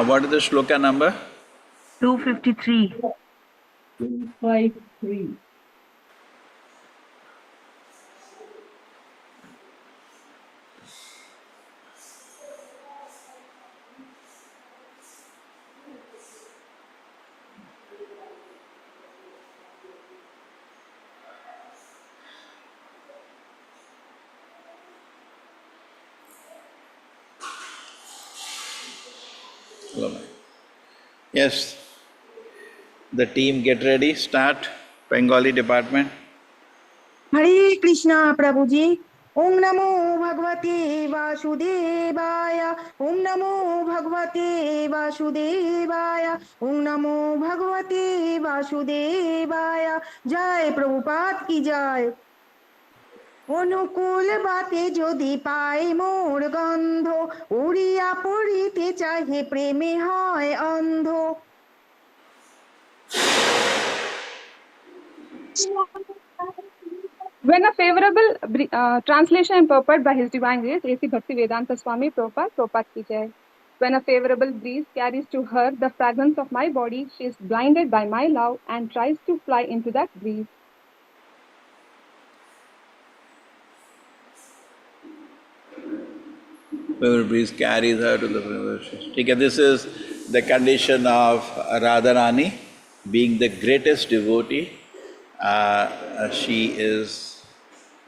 What is the shloka number? 253. 253. Yes. The team get ready, start. Bengali department. हरे कृष्णा प्रभु जी। ओम नमो भगवते वासुदेवाय। ओम नमो भगवते वासुदेवाय। ओम नमो भगवते वासुदेवाय। जय प्रभुपाद की जय। অনুকূল বাতে যদি পাই মোর গন্ধ, উড়িয়া পড়িতে চাহে প্রেমে হয় অন্ধ। When a favorable translation and purport by His Divine Grace, A.C. Bhaktivedanta Swami Prabhupada, Prabhupada ki jai. When a favorable breeze carries to her the fragrance of my body, she is blinded by my love and tries to fly into that breeze. Whoever breeze carries her to the okay, this is the condition of Radharani being the greatest devotee. She is,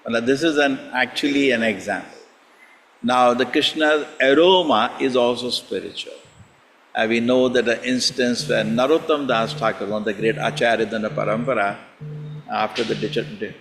well, this is actually an example. Now, the Krishna's aroma is also spiritual. We know that the instance where Narottam Das Thakur, one of the great acharyas in the parampara, after the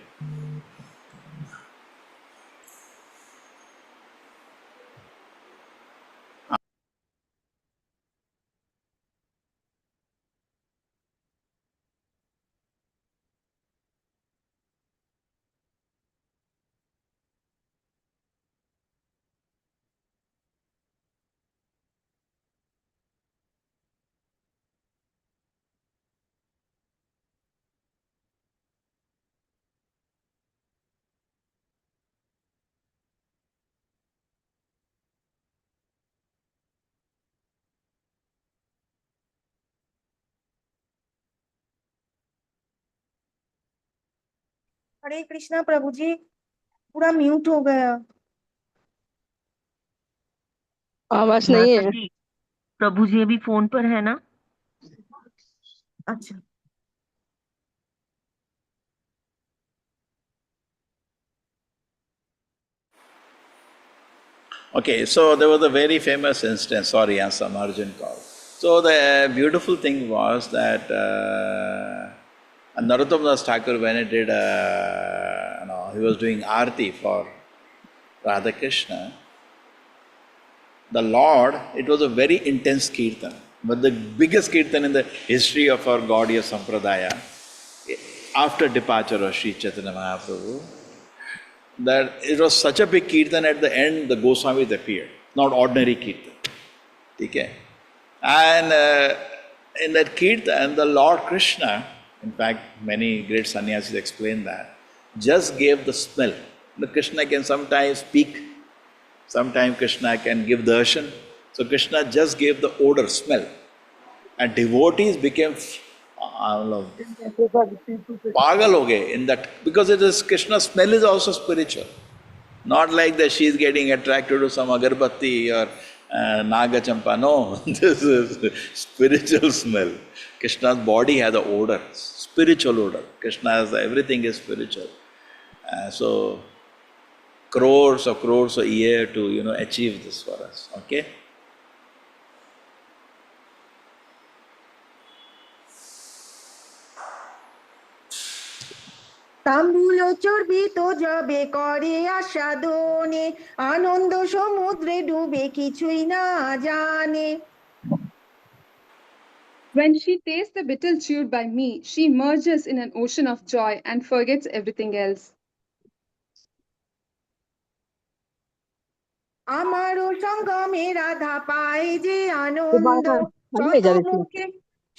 हरे कृष्णा प्रभु जी, पूरा mute हो गया। आवाज नहीं है। प्रभु जी अभी phone पर है ना? अच्छा। Okay, so there was a very famous instance, sorry, some urgent call. So the beautiful thing was that Narottam Das Thakur, when he did, he was doing arti for Radha Krishna, the Lord, it was a very intense kirtan, but the biggest kirtan in the history of our Gaudiya Sampradaya, after departure of Sri Chaitanya Mahaprabhu, that it was such a big kirtan at the end, the Goswamis appeared, not ordinary kirtan. Okay? And in that kirtan, the Lord Krishna, in fact, many great sannyasis explain that, just gave the smell. The Krishna can sometimes speak, sometimes Krishna can give darshan. So Krishna just gave the odor, smell. And devotees became pagal ho gaye in that, because it is Krishna's smell is also spiritual. Not like that she is getting attracted to some agarbatti or naga champa. No, this is spiritual smell. Krishna's body has an odor, spiritual odor. Krishna has everything is spiritual. So crores a year to achieve this for us. Okay. তাম্বুল চর্বিত যাবে করে আস্বাদনে, আনন্দ সমুদ্রে ডুবে কিছুই না জানে। When she tastes the betel chewed by me, she merges in an ocean of joy and forgets everything else. আমারও সঙ্গমে রাধা পায় যে আনন্দ,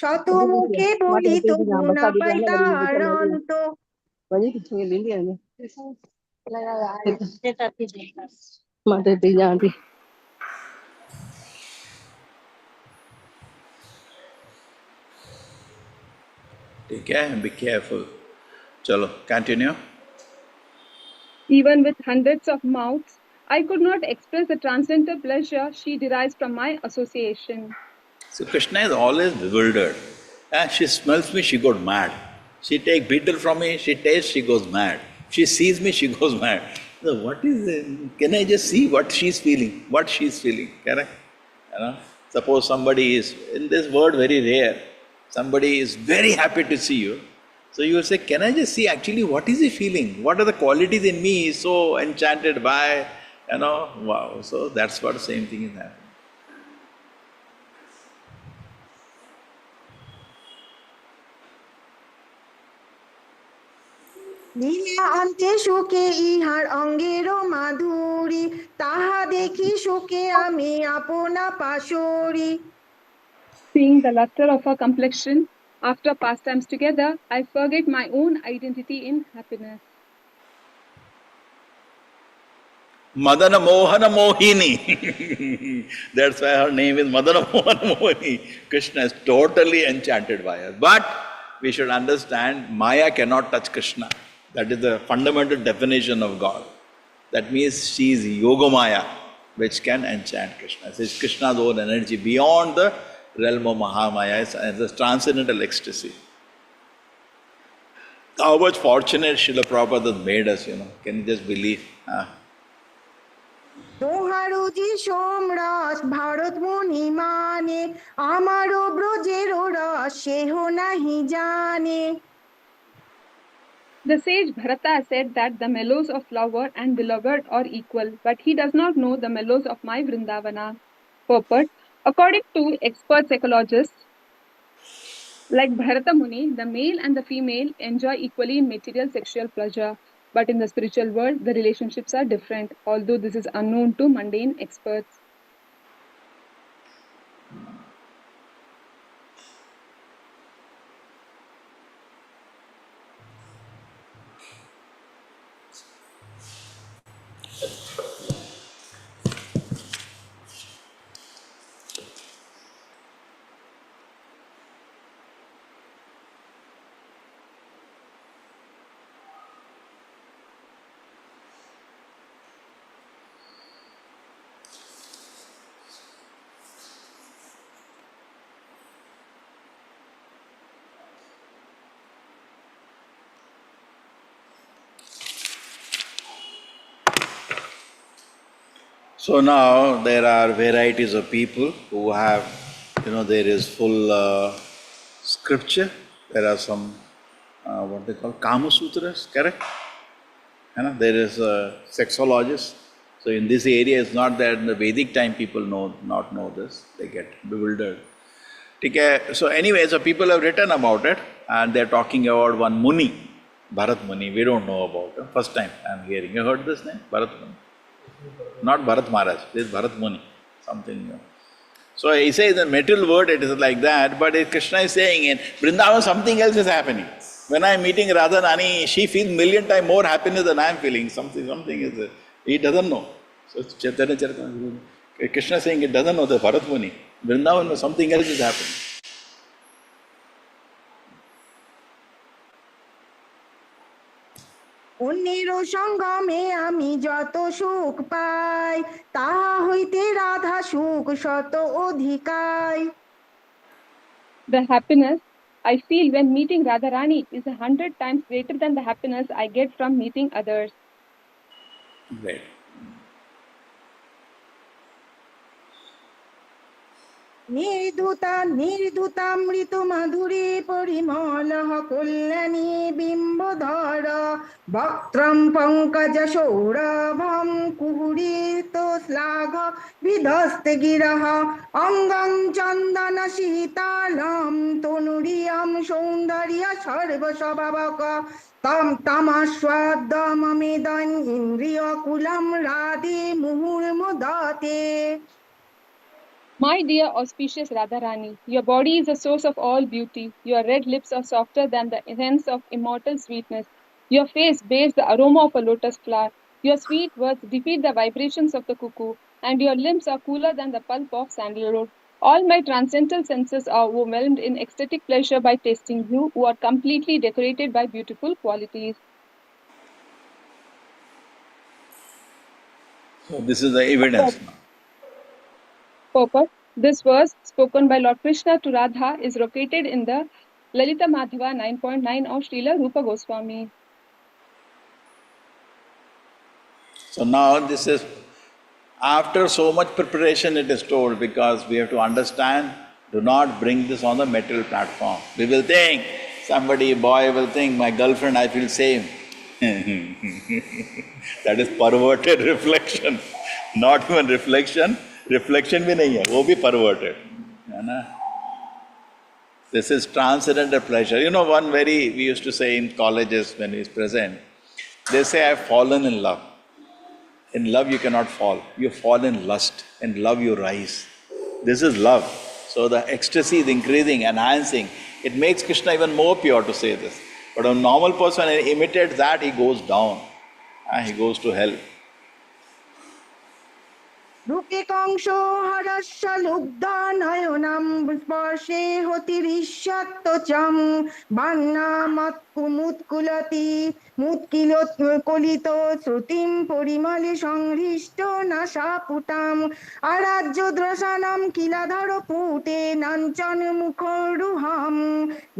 শত মুখে বলি তবু না পাই তার অন্ত। Okay, be careful. Chalo, continue. Even with hundreds of mouths, I could not express the transcendental pleasure she derives from my association. So Krishna is always bewildered. She smells me, she goes mad. She takes betel from me, she tastes, she goes mad. She sees me, she goes mad. So what is it? Can I just see what she's feeling? What she's feeling, correct? Suppose somebody is, in this world very rare, somebody is very happy to see you. So you will say, can I just see actually what is he feeling? What are the qualities in me he's so enchanted by? Wow. So that's what the same thing is happening. লীলা অন্তে সুখে ইহার অঙ্গেরও মাধুরী, তাহা দেখি সুখে আমি আপনা পাশরি। Seeing the luster of her complexion after pastimes together, I forget my own identity in happiness. Madana Mohana Mohini. That's why her name is Madana Mohana Mohini. Krishna is totally enchanted by her. But we should understand Maya cannot touch Krishna. That is the fundamental definition of God. That means she is Yogamaya, which can enchant Krishna. It's Krishna's own energy beyond the realm of Mahamaya. It's a transcendental ecstasy. How much fortunate Srila Prabhupada has made us, Can you just believe? তোহারও যে সোমরস ভারত মুনি মানে, আমারও ব্রজেরও রস সেহ নাহি জানে। The sage Bharata said that the mellows of lover and beloved are equal, but he does not know the mellows of my Vrindavana. Purport: according to expert psychologists like Bharata Muni, the male and the female enjoy equally in material sexual pleasure. But in the spiritual world, the relationships are different, although this is unknown to mundane experts. So now there are varieties of people who have, there is full scripture. There are some, what they call Kama Sutras, correct? There is sexologists. So in this area, it's not that in the Vedic time people not know this. They get bewildered. Okay. So anyway, so people have written about it and they're talking about one Muni, Bharat Muni. We don't know about him. First time I'm hearing. You heard this name? Bharat Muni. Not Bharat Maharaj, this is Bharat Muni, something. So he says the material world it is like that, but Krishna is saying in Vrindavan something else is happening. When I am meeting Radha Rani, she feels million times more happiness than I am feeling. Something is, he doesn't know. So Chaitanya Charitamrita, Krishna is saying it doesn't know the Bharat Muni. Vrindavan something else is happening. অন্যের সঙ্গমে আমি যত সুখ পাই, তাহা হইতে রাধা সুখ শত অধিকায়। The happiness I feel when meeting Radharani is 100 times greater than the happiness I get from meeting others. Great. নির্ধুতা নির্ধুতামৃত মাধুরী পরিমল কল্যাণী বিম্বধর বক্ত্রম পঙ্কজ সৌরভম কুহুরিত শ্লাঘ বিধস্তে গিরহ অঙ্গং চন্দন শীতলম তনুরিয়ম সৌন্দর্য সর্বস্বভাবক তম তমাস্বাদমমেদন ইন্দ্রিয় কুলম রাধে মুহুর্মুদতে। My dear auspicious Radharani, your body is the source of all beauty. Your red lips are softer than the essence of immortal sweetness. Your face bears the aroma of a lotus flower. Your sweet words defeat the vibrations of the cuckoo, and your limbs are cooler than the pulp of sandalwood. All my transcendental senses are overwhelmed in ecstatic pleasure by tasting you, who are completely decorated by beautiful qualities. So this is the evidence now. Purport. This verse, spoken by Lord Krishna to Radha, is located in the Lalita Madhava 9.9 of Srila Rupa Goswami. So now this is, after so much preparation it is told, because we have to understand, do not bring this on the material platform. We will think, somebody, boy will think, my girlfriend, I feel same. That is perverted reflection. Not even reflection, reflection भी नहीं है, वो भी perverted, है ना? This is transcendental pleasure. You know, one very, we used to say in colleges when we is present, they say, I have fallen in love. In love you cannot fall. You fall in lust. In love you rise. This is love. So the ecstasy is increasing, enhancing. It makes Krishna even more pure to say this. But a normal person, when he imitates that, he goes down. He goes to hell. রূপে কংস হরস্য লুব্ধ নয়নম স্পর্শে হতিরিষ্যত্তচম বান্না মুৎকুলতি মুৎকিল কলিত শ্রুতিম পরিমলে সংহৃষ্ট নাসাপুটাম আরাজ্য দ্রসানম কিলাধর পুটে নাঞ্চন মুখরুহম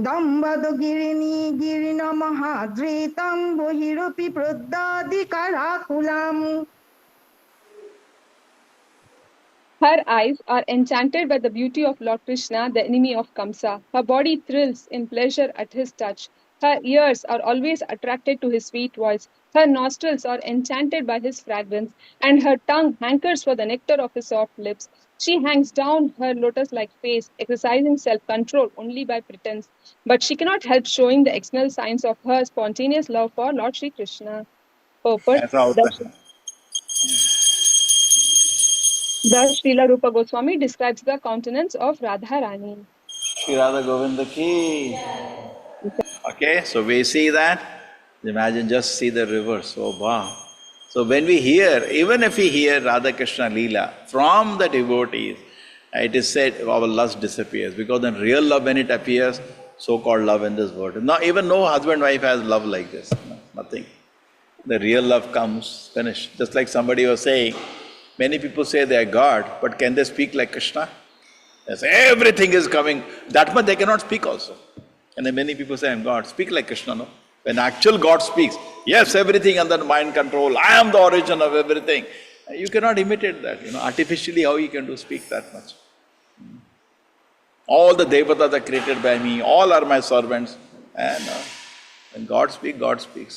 দম্বদ গিরিণী গিরিণ মহাদৃতম বহিরপি প্রদ্যাদিকারাকুলাম। Her eyes are enchanted by the beauty of Lord Krishna, the enemy of Kamsa. Her body thrills in pleasure at his touch. Her ears are always attracted to his sweet voice. Her nostrils are enchanted by his fragrance, and her tongue hankers for the nectar of his soft lips. She hangs down her lotus-like face, exercising self-control only by pretense, but she cannot help showing the external signs of her spontaneous love for Lord Sri Krishna. Purport. ऐसा होता है. Thus, Srila Rupa Goswami describes the countenance of Radharani. Shri Radha Govinda ki. Okay, so we see that. Imagine, just see the reverse. Oh, wow. So when we hear, even if we hear Radha Krishna Leela from the devotees, it is said our lust disappears, because in real love, when it appears, so-called love in this world. Now, even no husband-wife has love like this. No, nothing. The real love comes, finished. Just like somebody was saying, many people say they are God, but can they speak like Krishna? Yes, everything is coming. That much they cannot speak also. And then many people say, I'm God. Speak like Krishna, no? When actual God speaks, yes, everything under mind control. I am the origin of everything. You cannot imitate that. Artificially, how you can do speak that much? All the devatas are created by me. All are my servants. And when God speaks.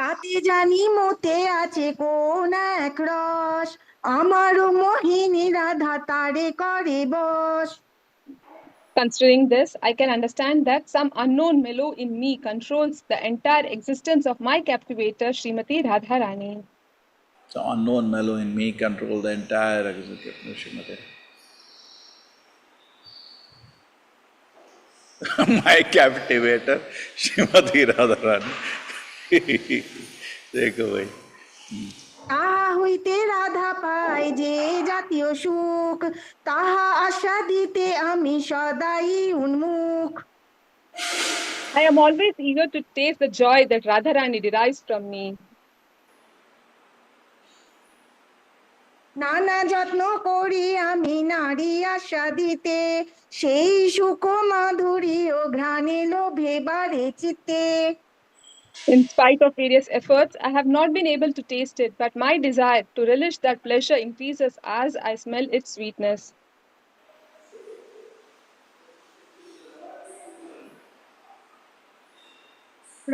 তাতে জানি মতে আছে কোন এক রস আমার মোহিনী রাধা তারে করে বশ। Considering this, I can understand that some unknown mellow in me controls the entire existence of my captivator, Srimati Radharani. So unknown mellow in me control the entire existence of Srimati. My captivator, Srimati Radharani. देखो भाई. তাহা হইতে রাধা পায় যে জাতীয় সুখ তাহা আশা দিতে আমি সদাই উন্মুখ। I am always eager to taste the joy that Radharani derives from me. নানা যত্ন করি আমি নারী আশা দিতে, সেই সুখ মাধুরী ও ঘ্রাণে লোভে বাড়ে চিত্তে। In spite of various efforts, I have not been able to taste it, but my desire to relish that pleasure increases as I smell its sweetness.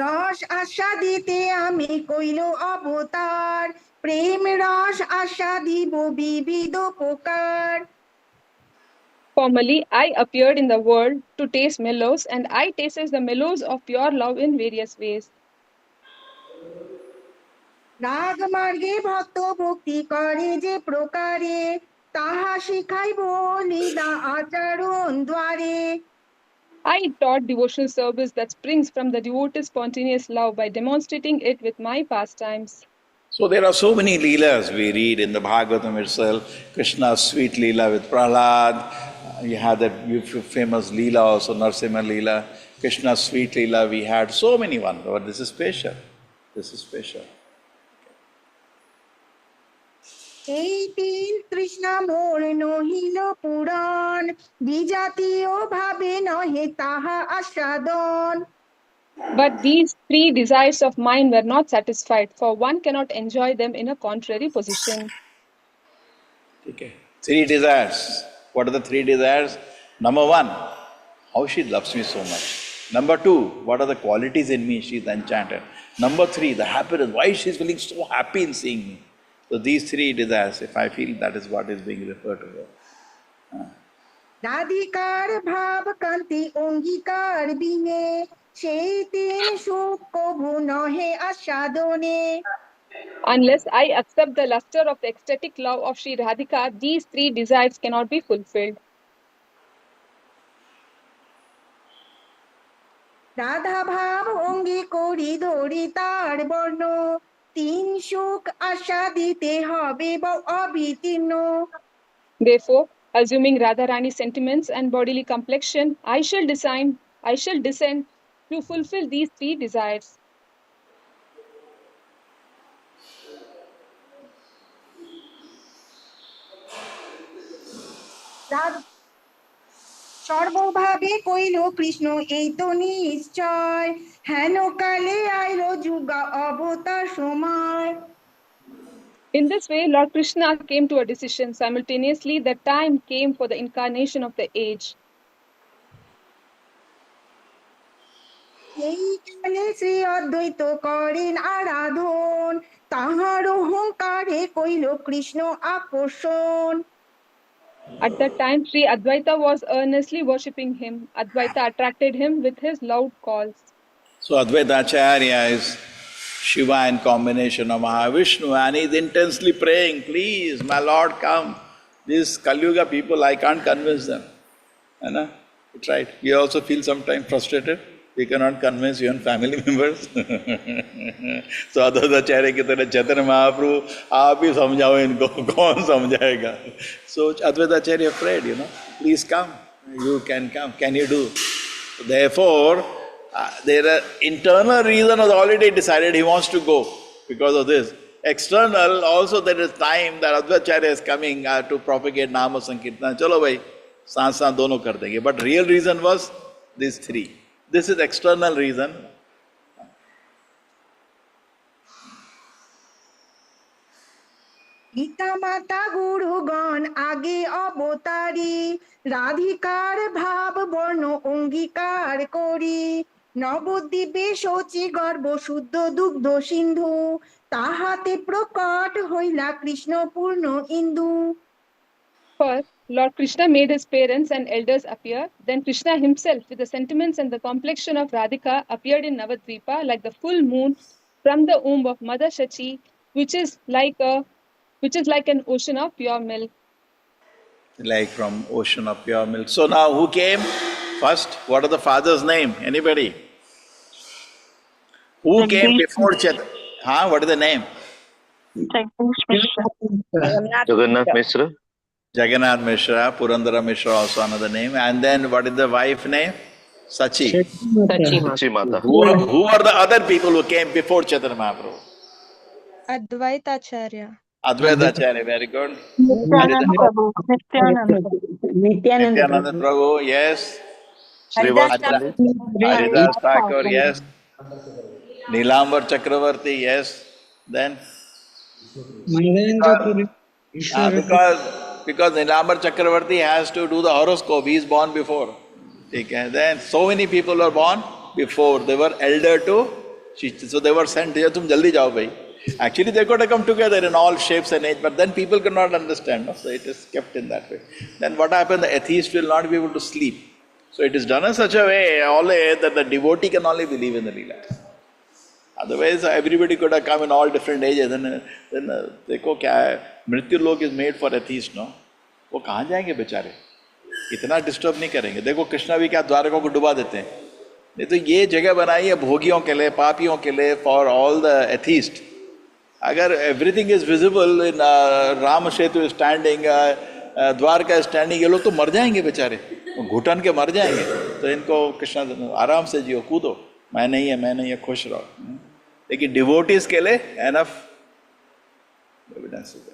রস আস্বাদিতে আমি কইল অবতার, প্রেম রস আস্বাদিব বিবিধ প্রকার। Formerly, I appeared in the world to taste mellows, and I tasted the mellows of pure love in various ways. রাগ মার্গে ভক্ত ভক্তি করে যে প্রকারে, তাহা শিখাইব লীলা আচরণ দ্বারে। I taught devotional service that springs from the devotee's spontaneous love by demonstrating it with my pastimes. So there are so many leelas we read in the Bhagavatam itself. Krishna's sweet leela with Prahlad. You have that famous leela also, Narsimha leela. Krishna's sweet leela we had so many ones, but this is special. This is special. এই তিন তৃষ্ণা মোর নহিল পুরাণ, বিজাতীয় ভাবে নহে তাহা আস্বাদন। But these three desires of mine were not satisfied, for one cannot enjoy them in a contrary position. Okay. Three desires. What are the three desires? Number one, how she loves me so much. Number two, what are the qualities in me? She's enchanted. Number three, the happiness. Why she's feeling so happy in seeing me. So these three desires, if I feel that is what is being referred to here. রাধিকার ভাব কান্তি অঙ্গীকার বিনে, সেই তিন সুখ কভু নহে আস্বাদনে। Unless I accept the luster of the ecstatic love of Sri Radhika, these three desires cannot be fulfilled. Radha ভাব অঙ্গী করি ধরি তার বর্ণ, তিন সুখ আস্বাদিতে হবে অবিতীর্ণ। Therefore, assuming Radharani's sentiments and bodily complexion, I shall descend to fulfill these three desires. সর্বভাবে কইল কৃষ্ণ এই তো নিশ্চয়, হেন কালে আইল যুগা অবতার সময়। In this way, Lord Krishna came to a decision. Simultaneously, the time came for the incarnation of the age. এই কালে শ্রী অদ্বৈত করেন আরাধন, তাহার অহংকারে কইল কৃষ্ণ আকর্ষণ। At that time, Sri Advaita was earnestly worshipping him. Advaita attracted him with his loud calls. So Advaita Acharya is Shiva in combination of Mahavishnu, and he's intensely praying, please, my Lord, come. These Kali Yuga people, I can't convince them. It's right. You also feel sometimes frustrated. You cannot convince even family members. So Advaita Acharya की तरह चैतन्य महाप्रभु, आप ही समझाओ इनको, कौन समझाएगा? So Advaita Acharya prayed, please come. You can come. Can you do? Therefore, there are internal reason was already decided he wants to go because of this. External also there is time that Advaita is coming to propagate Nama Sankirtan. Chalo bhai, saath saath dono kar denge. But real reason was these three. This is external reason. পিতা মাতা গুরুগণ আগে অবতারি, রাধিকার ভাব বর্ণ অঙ্গীকার করি। নবদ্বীপে শচী গর্ভ শুদ্ধ দুগ্ধ সিন্ধু, তাহাতে প্রকট হইলা কৃষ্ণ পূর্ণ ইন্দু। First, Lord Krishna made his parents and elders appear. Then Krishna himself, with the sentiments and the complexion of Radhika, appeared in Navadvipa like the full moon from the womb of Mother Shachi, which is like an ocean of pure milk. Like from ocean of pure milk. So now who came first? What are the father's name? Anybody? Who came before Chaitanya? What is the name? Jagannath Mishra. Jagannath Mishra, Purandara Mishra also another name. And then what is the wife name? Sachi. Sachi Mata. Who are the other people who came before Chaitanya Mahaprabhu? Advaitacharya. Advaita Acharya, very good. Nityanand Prabhu. Nityanand. Nityananda Prabhu, yes. Srivas Haridas Pandit. Haridas Thakur, yes. Nilambar Chakravarti, yes. Then because Nilambar Chakravarti has to do the horoscope, he is born before. Okay. Then so many people were born before, they were elder to, so they were sent here, tum jaldi jao bhai. Actually they could have come together in all shapes and age, but then people could not understand, no? So it is kept in that way. Then what happened, the atheist will not be able to sleep. So it is done in such a way, always, that the devotee can only believe in the Leela. Otherwise, everybody could have come in all different ages. Then देखो क्या है, मृत्यु लोक is made for atheists, no? वो कहाँ जाएंगे बेचारे? इतना डिस्टर्ब नहीं करेंगे. देखो कृष्णा भी क्या द्वारका को डुबा देते हैं. नहीं तो ये जगह बनाई है भोगियों के लिए, पापियों के लिए, for all the atheists. अगर everything is visible in Ram Setu standing, Dwarka standing, ये लोग तो मर जाएंगे बेचारे, घुटन के मर जाएंगे. तो इनको कृष्णा आराम से जियो, कूदो, मैं नहीं है, खुश रहो. लेकिन डिवोटीज के लिए एनफ एविडेंस है.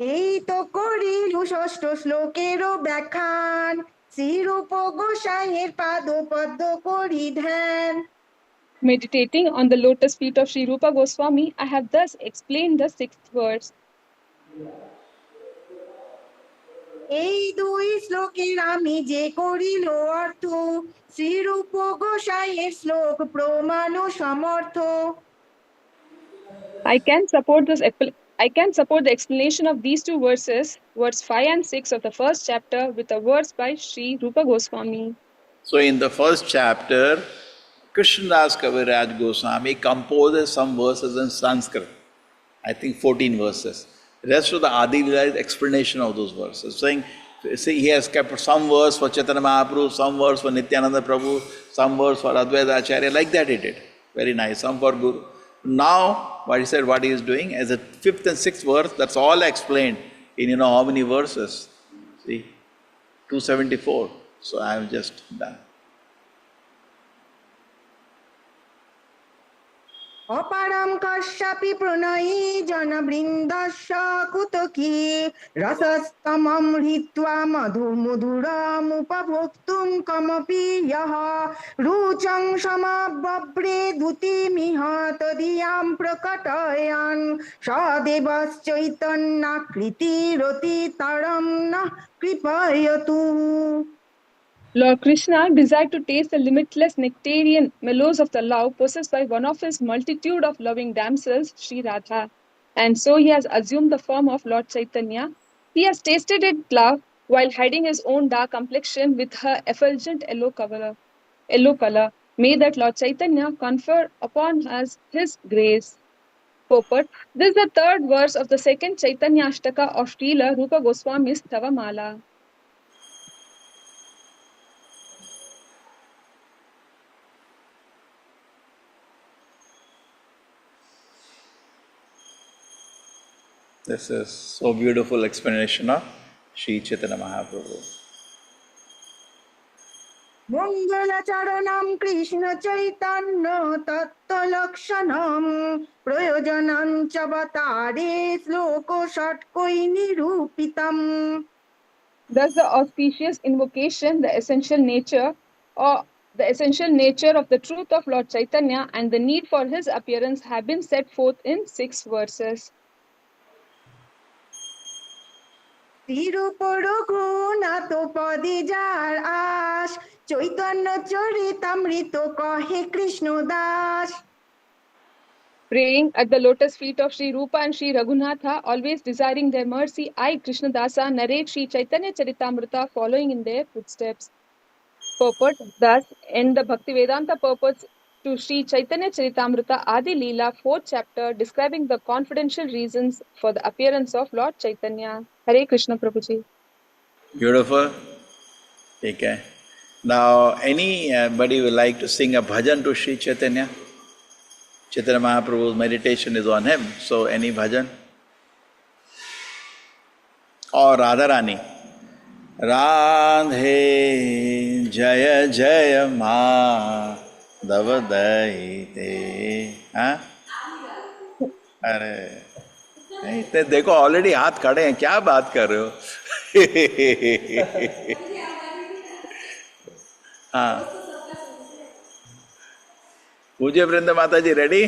এই তো করিলু ষষ্ঠ শ্লোকেরও ব্যাখ্যান, শ্রীরূপ গোসাইয়ের পাদ পদ্ম করি ধ্যান. Meditating on the lotus feet of Sri Rupa Goswami, I have thus explained the 6th verse. এই দুই শ্লোকের আমি যে করিল অর্থ, শ্রীরূপ গোসাইয়ের শ্লোক প্রমাণ সমর্থ. I can support the explanation of these two verses, verse 5 and 6 of the first chapter, with a verse by Sri Rupa Goswami. So in the first chapter, Krishnadas Kaviraj Goswami composes some verses in Sanskrit. I think 14 verses. The rest of the Adi Leela is explanation of those verses. Saying, see, he has kept some verse for Chaitanya Mahaprabhu, some verse for Nityananda Prabhu, some verse for Advaita Acharya. Like that he did. Very nice. Some for Guru. Now, what he said, what he is doing, as a 5th and 6th verse, that's all explained in how many verses? See, 274. So I have just done. অপারম কশ্যপি প্রণয়ী জনবৃন্দস্য কুতকী, রসস্তমম হৃত্বা মধুমধুরমুপভোক্তুম কমপি ইয়ঃ, রুচং সমবব্রে দুতিমিহ তদীয়াং প্রকটয়ন, সদেবশ্চৈতন্যাকৃতিরতিতরং নঃ কৃপয়তু. Lord Krishna desired to taste the limitless nectarian mellows of the love possessed by one of his multitude of loving damsels, Sri Radha. And so he has assumed the form of Lord Chaitanya. He has tasted its love while hiding his own dark complexion with her effulgent yellow color. May that Lord Chaitanya confer upon us his grace. Purport. This is the 3rd verse of the 2nd Chaitanya Ashtaka of Srila Rupa Goswami's Tavamala. This is so beautiful explanation of Sri Chaitanya Mahaprabhu. মঙ্গলাচরণম Krishna Chaitanya তত্ত্বলক্ষণম, প্রয়োজনম চ বতারে শ্লোক ষটকৈ নিরূপিতম. Thus the auspicious invocation, the essential nature of the truth of Lord Chaitanya and the need for his appearance have been set forth in 6 verses. Shrirup Raghunath পদে যার আশ, চৈতন্য চরিতামৃত কহে Krishna Das. Praying at the lotus feet of Sri Rupa and Sri Raghunatha, always desiring their mercy, I, Krishnadasa, narrate Sri Chaitanya Charitamrita following in their footsteps. Purport. Thus, in the Bhaktivedanta purports to Sri Chaitanya Charitamrita Adi Leela, 4th chapter, describing the confidential reasons for the appearance of Lord Chaitanya. Hare Krishna Prabhuji. Beautiful. Okay. Now, anybody would like to sing a bhajan to Sri Chaitanya? Chaitanya Mahaprabhu's meditation is on him. So, any bhajan? Or Radharani. Radhe जय जय माधव दयिते। हाँ, अरे नहीं तो देखो already हाथ खड़े हैं, क्या बात कर रहे हो? हाँ, पूज्य वृंद माता जी ready?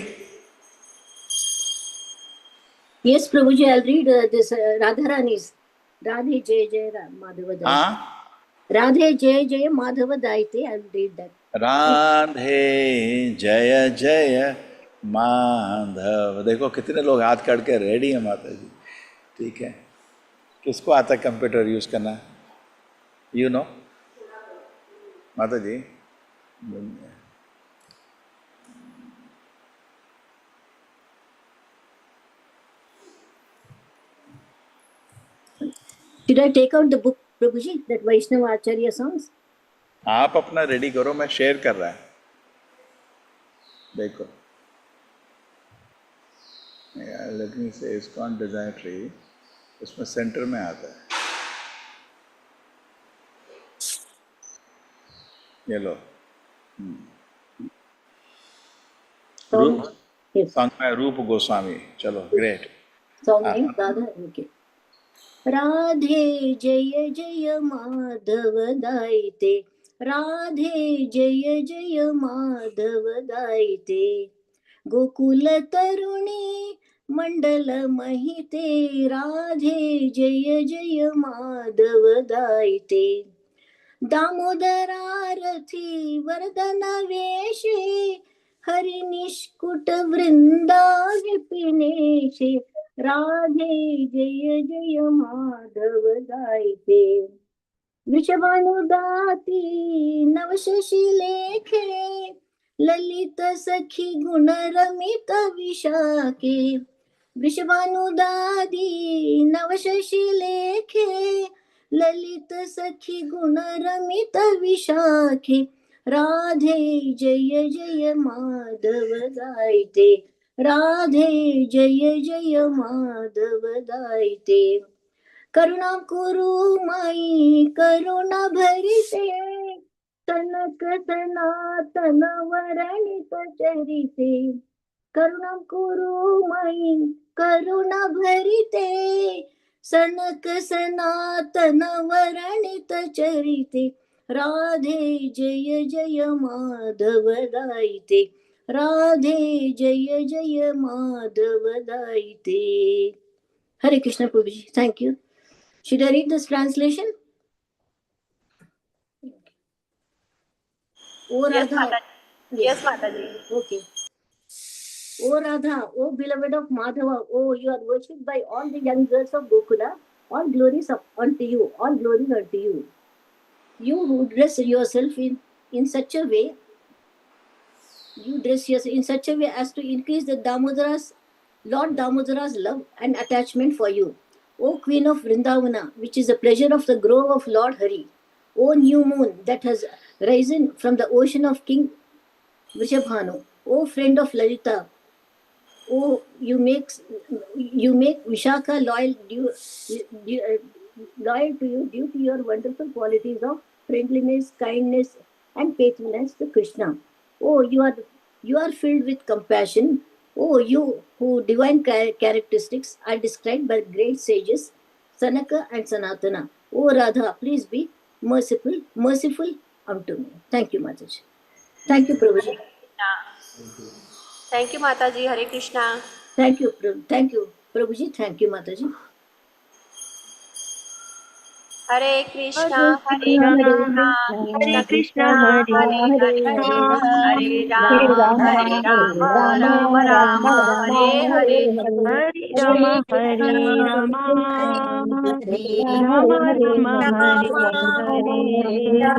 Yes, Prabhuji, I'll read this Radharani's. Radhe Jai Jai Madhava Daite. हाँ, Radhe Jai Jai Madhava Daite. I'll read that. Radhe जय जय माधव। देखो कितने लोग हाथ काट के रेडी है माता जी। ठीक है, किसको आता है कंप्यूटर यूज करना? यू नो माता जी? Should I take out the book, Prabhuji, that Vaishnava Acharya songs? आप अपना रेडी करो, मैं शेयर कर रहा है। देखो लेट मी से इस्कॉन डिजाइन ट्री, उसमें सेंटर में आता है ये लो। रूप Yes. सॉन्ग में रूप गोस्वामी। चलो great. Song name, Radha. Okay. Radhe जय जय माधव दायिते, राधे जय जय माधव दायिते, गोकुल तरुणी मंडल महिते, राधे जय जय माधव दायिते, दामोदरारथी वरदन वेशे, हरि निष्कुट वृंदा विपिनेशे, राधे जय जय माधव दायिते, वृषभानुदाती नवशशि लेखे, ललित सखी गुण रमित विशाखे, वृषभानुदादी नवशशि लेखे, ललित सखी गुण रमित विशाखे, राधे जय जय माधव दायिते, राधे जय जय माधव दायिते, करुणा कुरु माई करुणा भरिते, तनक सनातन वर्णित चरिते, करुणा कुरु माई करुणा भरिते, सनक सनातन वर्णित चरिते, राधे जय जय माधव दायिते, राधे जय जय Madhav दायिते। Hare Krishna Prabhuji, thank you. Should I read this translation? O Radha. Yes, Mataji. Okay. O Radha, O beloved of Madhava, O you are worshipped by all the young girls of Gokula. All glories unto you. All glories unto you. You who dress yourself in such a way, you dress yourself in such a way as to increase the Lord Damodara's love and attachment for you. O Queen of Vrindavana, which is the pleasure of the grove of Lord Hari. O new moon that has risen from the ocean of King Vrishabhanu. O friend of Lalita. O you make Vishaka loyal to you due to your wonderful qualities of friendliness, kindness, and faithfulness to Krishna. Oh, you are filled with compassion. Oh, you who divine characteristics are described by great sages Sanaka and Sanatana. Oh Radha, please be merciful unto me. Thank you, Mataji. Thank you, Prabhuji. Thank you, Mataji. Hare Krishna. Thank you, Prabhuji. Thank you, Mataji. Hare Krishna, Hare Krishna, Krishna Krishna, Hare Hare, Hare Rama, Rama Rama, Hare Hare, Hare Rama, Hare Rama, Rama Rama, Hare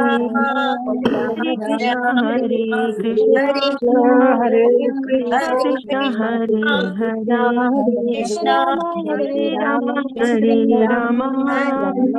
Hare, Hare Krishna, Hare Krishna, Hare Rama, Hare Rama, Hare Hare, Hare Rama, Hare Rama.